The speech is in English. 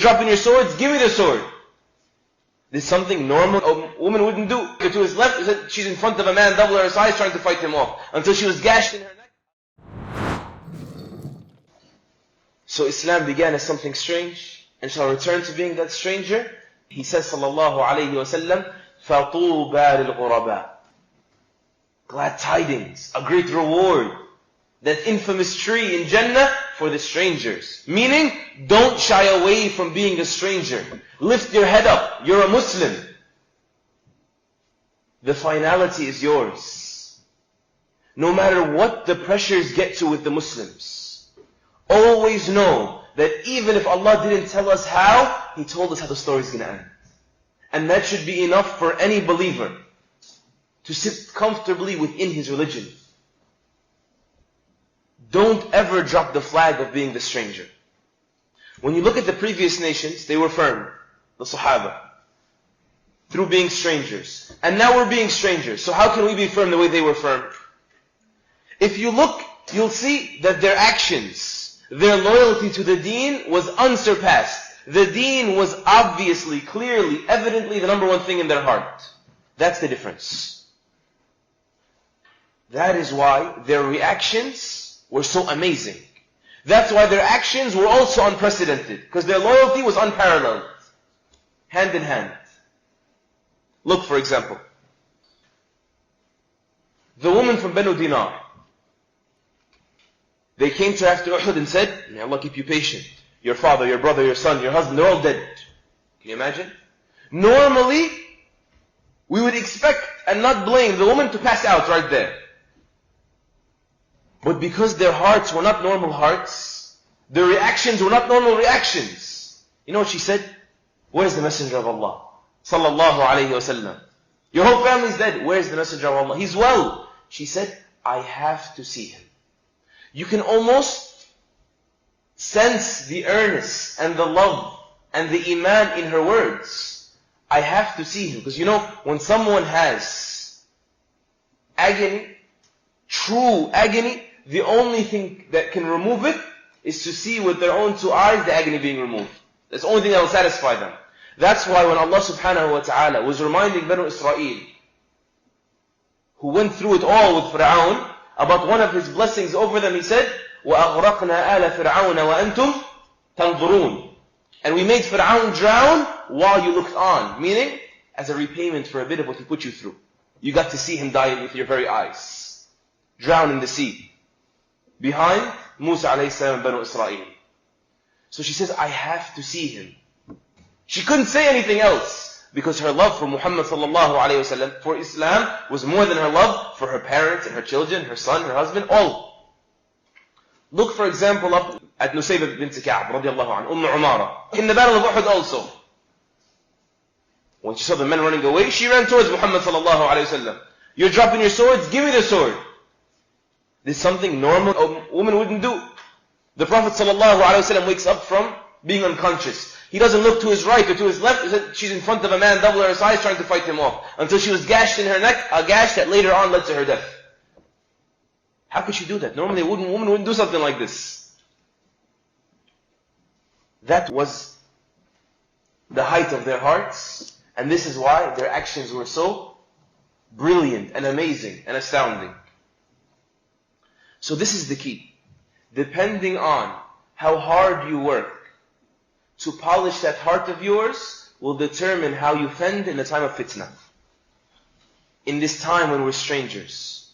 dropping your swords, give me the sword. This is something normal a woman wouldn't do. To his left, she's in front of a man double her size trying to fight him off until she was gashed in her neck. So Islam began as something strange and shall return to being that stranger. He says, sallallahu alayhi wa sallam, فَطُوبَى لِلْغُرَبَى. Glad tidings, a great reward. That infamous tree in Jannah for the strangers. Meaning, don't shy away from being a stranger. Lift your head up. You're a Muslim. The finality is yours. No matter what the pressures get to with the Muslims, always know that even if Allah didn't tell us how, He told us how the story is going to end. And that should be enough for any believer to sit comfortably within his religion. Don't ever drop the flag of being the stranger. When you look at the previous nations, they were firm, the Sahaba, through being strangers. And now we're being strangers. So how can we be firm the way they were firm? If you look, you'll see that their actions, their loyalty to the deen was unsurpassed. The deen was obviously, clearly, evidently the number one thing in their heart. That's the difference. That is why their reactions were so amazing. That's why their actions were also unprecedented, because their loyalty was unparalleled, hand in hand. Look, for example, the woman from Banu Dinar. They came to after Uhud and said, may Allah keep you patient. Your father, your brother, your son, your husband, they're all dead. Can you imagine? Normally, we would expect and not blame the woman to pass out right there. But because their hearts were not normal hearts, their reactions were not normal reactions. You know what she said? Where's the Messenger of Allah? Sallallahu alayhi wa sallam. Your whole family's dead. Where's the Messenger of Allah? He's well. She said, I have to see him. You can almost sense the earnest and the love and the iman in her words. I have to see him. Because you know, when someone has agony, true agony, the only thing that can remove it is to see with their own two eyes the agony being removed. That's the only thing that will satisfy them. That's why when Allah subhanahu wa ta'ala was reminding Banu Israel, who went through it all with Fir'aun, about one of his blessings over them, He said, وَأَغْرَقْنَا آلَ فِرْعَوْنَ وَأَنْتُمْ تَنْظُرُونَ. And we made Fir'aun drown while you looked on. Meaning, as a repayment for a bit of what He put you through. You got to see him die with your very eyes. Drown in the sea. Behind Musa alayhi salam and Banu Israel. So she says, I have to see him. She couldn't say anything else, because her love for Muhammad sallallahu alayhi wa sallam, for Islam, was more than her love for her parents and her children, her son, her husband, all. Look, for example, up at Nusayba bint Ka'b radiallahu anha, Umara. In the battle of Uhud also. When she saw the men running away, she ran towards Muhammad sallallahu alayhi wa sallam. You're dropping your swords, give me the sword. This is something normal a woman wouldn't do. The Prophet ﷺ wakes up from being unconscious. He doesn't look to his right or to his left. She's in front of a man double her size trying to fight him off until she was gashed in her neck, a gash that later on led to her death. How could she do that? Normally a woman wouldn't do something like this. That was the height of their hearts, and this is why their actions were so brilliant and amazing and astounding. So this is the key. Depending on how hard you work to polish that heart of yours will determine how you fend in the time of fitna. In this time when we're strangers.